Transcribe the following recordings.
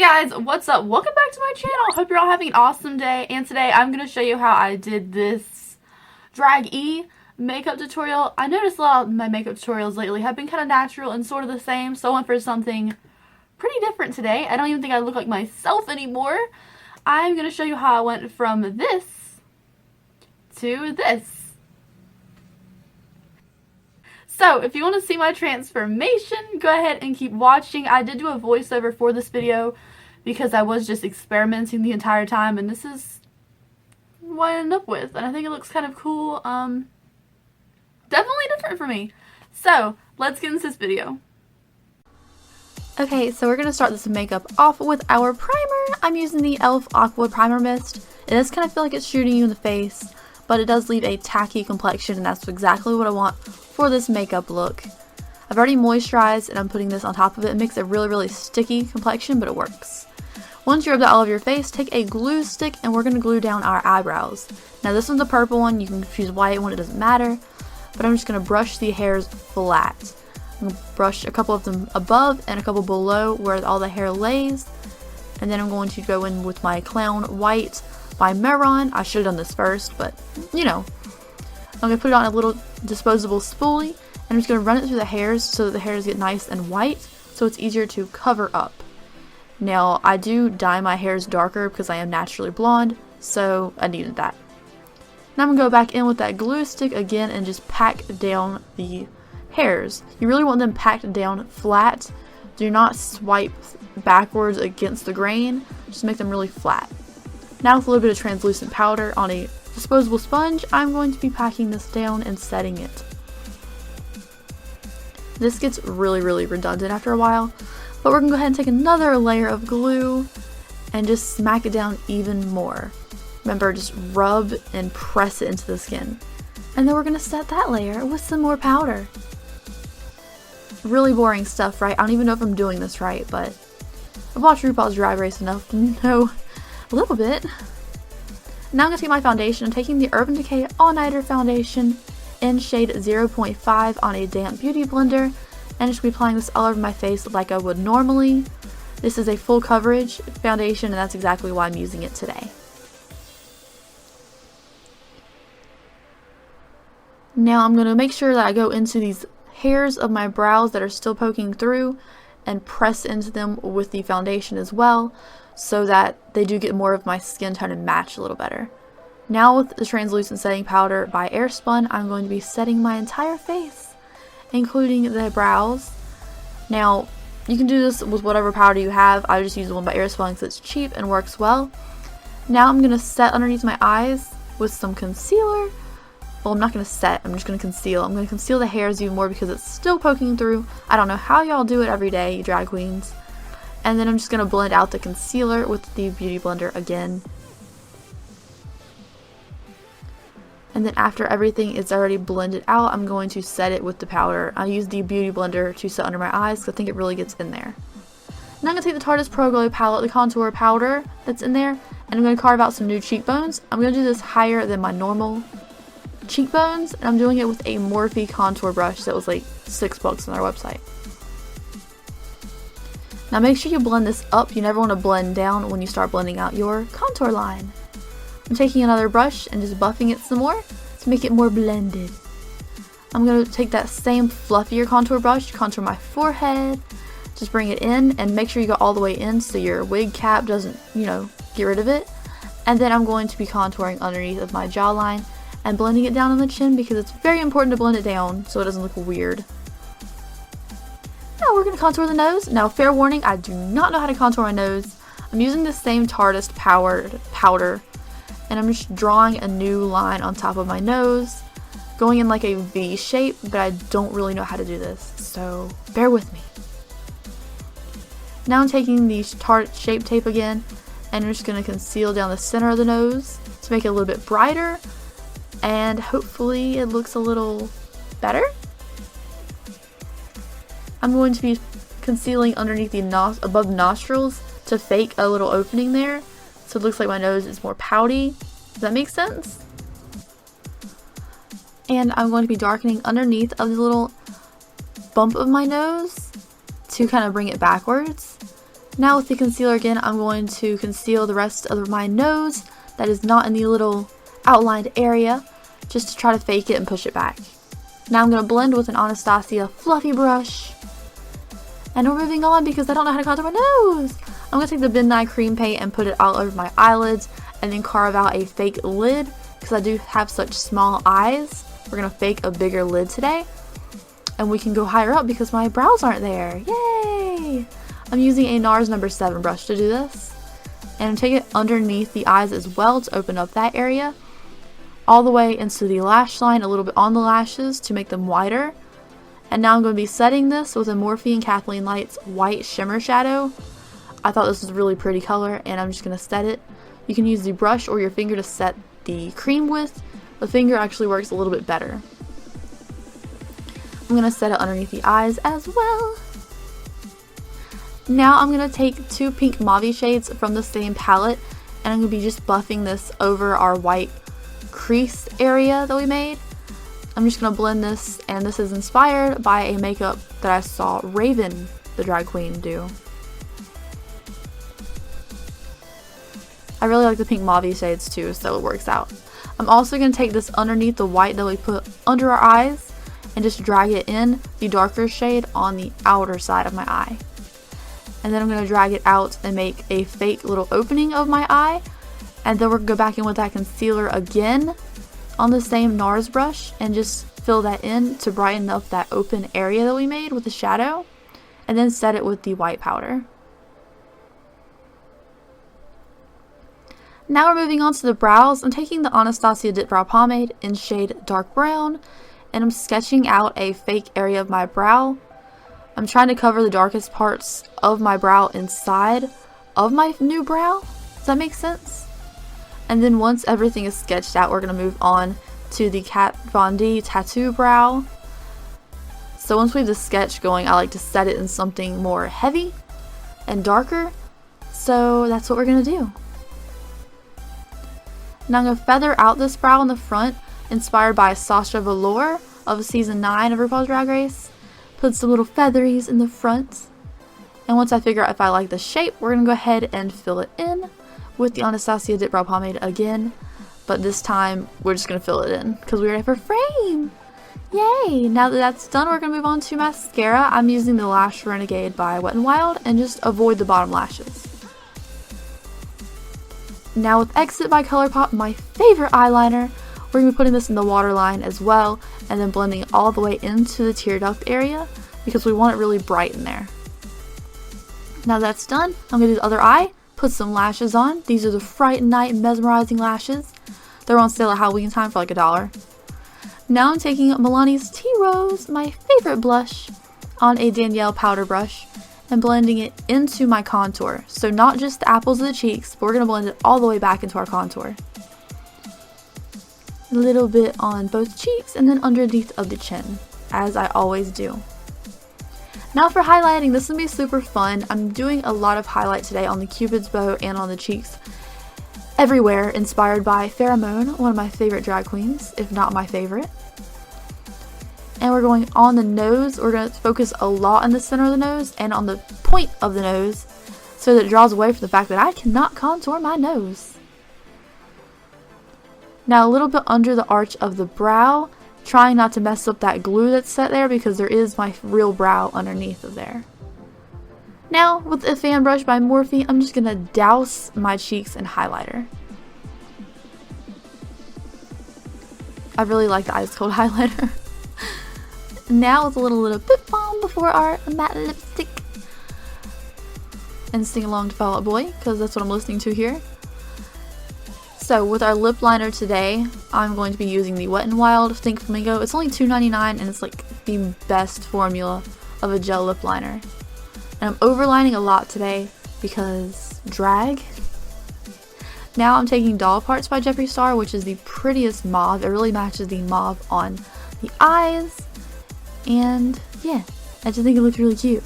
Hey guys, what's up? Welcome back to my channel. Hope you're all having an awesome day. And today I'm going to show you how I did this drag E makeup tutorial. I noticed a lot of my makeup tutorials lately have been kind of natural and sort of the same, so I went for something pretty different today. I don't even think I look like myself anymore. I'm going to show you how I went from this to this. So, if you want to see my transformation, go ahead and keep watching. I did do a voiceover for this video because I was just experimenting the entire time, and this is what I ended up with. And I think it looks kind of cool. Definitely different for me. So, let's get into this video. Okay, so we're going to start this makeup off with our primer. I'm using the e.l.f. Aqua Primer Mist. It does kind of feel like it's shooting you in the face, but it does leave a tacky complexion, and that's exactly what I want for this makeup look. I've already moisturized and I'm putting this on top of it. It makes a really sticky complexion, but it works. Once you rub that all over your face, take a glue stick and we're going to glue down our eyebrows. Now this one's a purple one, you can choose white one, it doesn't matter, but I'm just going to brush the hairs flat. I'm going to brush a couple of them above and a couple below where all the hair lays, and then I'm going to go in with my Clown White by Meron. I should have done this first, but you know. I'm going to put it on a little disposable spoolie, and I'm just going to run it through the hairs so that the hairs get nice and white, so it's easier to cover up. Now, I do dye my hairs darker because I am naturally blonde, so I needed that. Now I'm going to go back in with that glue stick again and just pack down the hairs. You really want them packed down flat. Do not swipe backwards against the grain, just make them really flat. Now with a little bit of translucent powder on a disposable sponge, I'm going to be packing this down and setting it. This gets really redundant after a while, but we're going to go ahead and take another layer of glue and just smack it down even more. Remember, just rub and press it into the skin. And then we're going to set that layer with some more powder. Really boring stuff, right? I don't even know if I'm doing this right, but I've watched RuPaul's Drag Race enough to know a little bit. Now I'm going to take my foundation. I'm taking the Urban Decay All Nighter Foundation in shade 0.5 on a damp beauty blender, and just be applying this all over my face like I would normally. This is a full coverage foundation, and that's exactly why I'm using it today. Now I'm going to make sure that I go into these hairs of my brows that are still poking through and press into them with the foundation as well, so that they do get more of my skin tone and match a little better. Now with the translucent setting powder by Airspun, I'm going to be setting my entire face, including the brows. Now, you can do this with whatever powder you have. I just use the one by Airspun because it's cheap and works well. Now I'm going to set underneath my eyes with some concealer. Well, I'm not going to set, I'm just going to conceal. I'm going to conceal the hairs even more because it's still poking through. I don't know how y'all do it every day, you drag queens. And then I'm just going to blend out the concealer with the Beauty Blender again. And then after everything is already blended out, I'm going to set it with the powder. I use the Beauty Blender to set under my eyes because I think it really gets in there. Now I'm going to take the Tarte Pro Glow palette, the contour powder that's in there, and I'm going to carve out some new cheekbones. I'm going to do this higher than my normal cheekbones, and I'm doing it with a Morphe contour brush that was like $6 on their website. Now make sure you blend this up. You never want to blend down when you start blending out your contour line. I'm taking another brush and just buffing it some more to make it more blended. I'm going to take that same fluffier contour brush, contour my forehead, just bring it in and make sure you go all the way in so your wig cap doesn't, get rid of it. And then I'm going to be contouring underneath of my jawline and blending it down on the chin because it's very important to blend it down so it doesn't look weird. Now we're going to contour the nose. Now, fair warning, I do not know how to contour my nose. I'm using the same Tarte powder, and I'm just drawing a new line on top of my nose, going in like a V shape, but I don't really know how to do this, so bear with me. Now I'm taking the Tarte Shape Tape again, and I'm just going to conceal down the center of the nose to make it a little bit brighter, and hopefully it looks a little better. I'm going to be concealing underneath the above nostrils to fake a little opening there, so it looks like my nose is more pouty. Does that make sense? And I'm going to be darkening underneath of the little bump of my nose to kind of bring it backwards. Now with the concealer again, I'm going to conceal the rest of my nose that is not in the little outlined area, just to try to fake it and push it back. Now I'm going to blend with an Anastasia fluffy brush. And we're moving on because I don't know how to contour my nose. I'm going to take the Midnight Cream Paint and put it all over my eyelids and then carve out a fake lid because I do have such small eyes. We're going to fake a bigger lid today. And we can go higher up because my brows aren't there. Yay! I'm using a NARS number 7 brush to do this. And I'm taking it underneath the eyes as well to open up that area. All the way into the lash line, a little bit on the lashes to make them wider. And now I'm going to be setting this with a Morphe & Kathleen Lights White Shimmer Shadow. I thought this was a really pretty color and I'm just going to set it. You can use the brush or your finger to set the cream with. The finger actually works a little bit better. I'm going to set it underneath the eyes as well. Now I'm going to take 2 pink mauve shades from the same palette and I'm going to be just buffing this over our white crease area that we made. I'm just going to blend this, and this is inspired by a makeup that I saw Raven, the drag queen, do. I really like the pink mauve shades too, so it works out. I'm also going to take this underneath the white that we put under our eyes and just drag it in the darker shade on the outer side of my eye. And then I'm going to drag it out and make a fake little opening of my eye. And then we're going to go back in with that concealer again on the same NARS brush and just fill that in to brighten up that open area that we made with the shadow. And then set it with the white powder. Now we're moving on to the brows. I'm taking the Anastasia Dip Brow Pomade in shade Dark Brown. And I'm sketching out a fake area of my brow. I'm trying to cover the darkest parts of my brow inside of my new brow. Does that make sense? And then once everything is sketched out, we're going to move on to the Kat Von D tattoo brow. So once we have the sketch going, I like to set it in something more heavy and darker. So that's what we're going to do. Now I'm going to feather out this brow in the front, inspired by Sasha Velour of season 9 of RuPaul's Drag Race. Put some little featheries in the front. And once I figure out if I like the shape, we're going to go ahead and fill it in with the Anastasia Dip Brow Pomade again. But this time, we're just going to fill it in because we're ready for frame. Yay! Now that that's done, we're going to move on to mascara. I'm using the Lash Renegade by Wet n Wild and just avoid the bottom lashes. Now with Exit by ColourPop, my favorite eyeliner, we're going to be putting this in the waterline as well and then blending it all the way into the tear duct area because we want it really bright in there. Now that's done, I'm going to do the other eye, put some lashes on. These are the Fright Night Mesmerizing Lashes. They're on sale at Halloween time for like $1. Now I'm taking Milani's Tea Rose, my favorite blush, on a Danielle powder brush and blending it into my contour. So not just the apples of the cheeks, but we're going to blend it all the way back into our contour. A little bit on both cheeks and then underneath of the chin, as I always do. Now for highlighting, this is going to be super fun. I'm doing a lot of highlight today on the Cupid's bow and on the cheeks. Everywhere, inspired by Farrah Moan, one of my favorite drag queens, if not my favorite. And we're going on the nose. We're going to focus a lot on the center of the nose and on the point of the nose so that it draws away from the fact that I cannot contour my nose. Now a little bit under the arch of the brow, trying not to mess up that glue that's set there because there is my real brow underneath of there. Now with a fan brush by Morphe, I'm just going to douse my cheeks in highlighter. I really like the Ice Cold highlighter. Now with a little lip balm before our matte lipstick. And sing along to Fall Out Boy, because that's what I'm listening to here. So with our lip liner today, I'm going to be using the Wet n Wild Think Flamingo. It's only $2.99 and it's like the best formula of a gel lip liner. And I'm overlining a lot today because drag. Now I'm taking Doll Parts by Jeffree Star, which is the prettiest mauve. It really matches the mauve on the eyes. And yeah, I just think it looks really cute.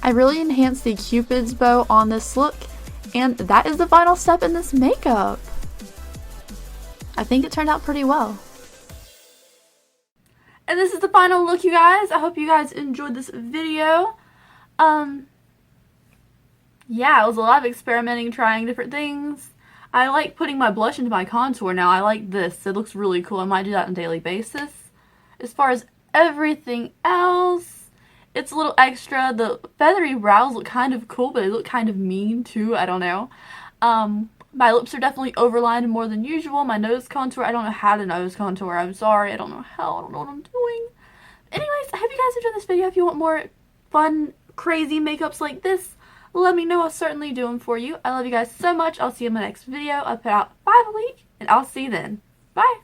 I really enhanced the Cupid's bow on this look, and that is the final step in this makeup. I think it turned out pretty well. And this is the final look, you guys. I hope you guys enjoyed this video. yeah, it was a lot of experimenting, trying different things. I like putting my blush into my contour now. I like this. It looks really cool. I might do that on a daily basis. As far as everything else, it's a little extra. The feathery brows look kind of cool, but they look kind of mean too. I don't know. My lips are definitely overlined more than usual. My nose contour, I don't know how to nose contour. I'm sorry. I don't know how. I don't know what I'm doing. Anyways, I hope you guys enjoyed this video. If you want more fun, crazy makeups like this, let me know. I'll certainly do them for you. I love you guys so much. I'll see you in my next video. I'll put out 5 a week, and I'll see you then. Bye!